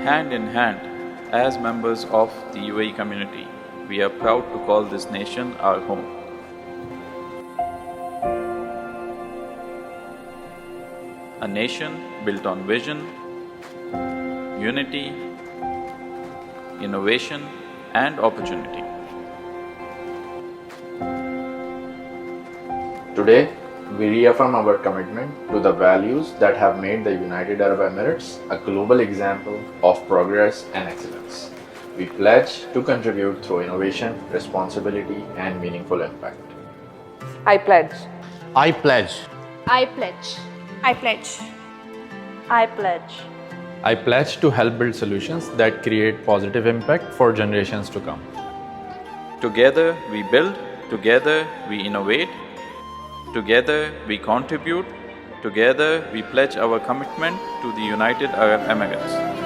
Hand in hand, as members of the UAE community, we are proud to call this nation our home. A nation built on vision, unity, innovation, and opportunity. Today, we reaffirm our commitment to the values that have made the United Arab Emirates a global example of progress and excellence. We pledge to contribute through innovation, responsibility, and meaningful impact. I pledge. I pledge. I pledge. I pledge. I pledge. I pledge to help build solutions that create positive impact for generations to come. Together we build, together we innovate, together we contribute, together we pledge our commitment to the United Arab Emirates.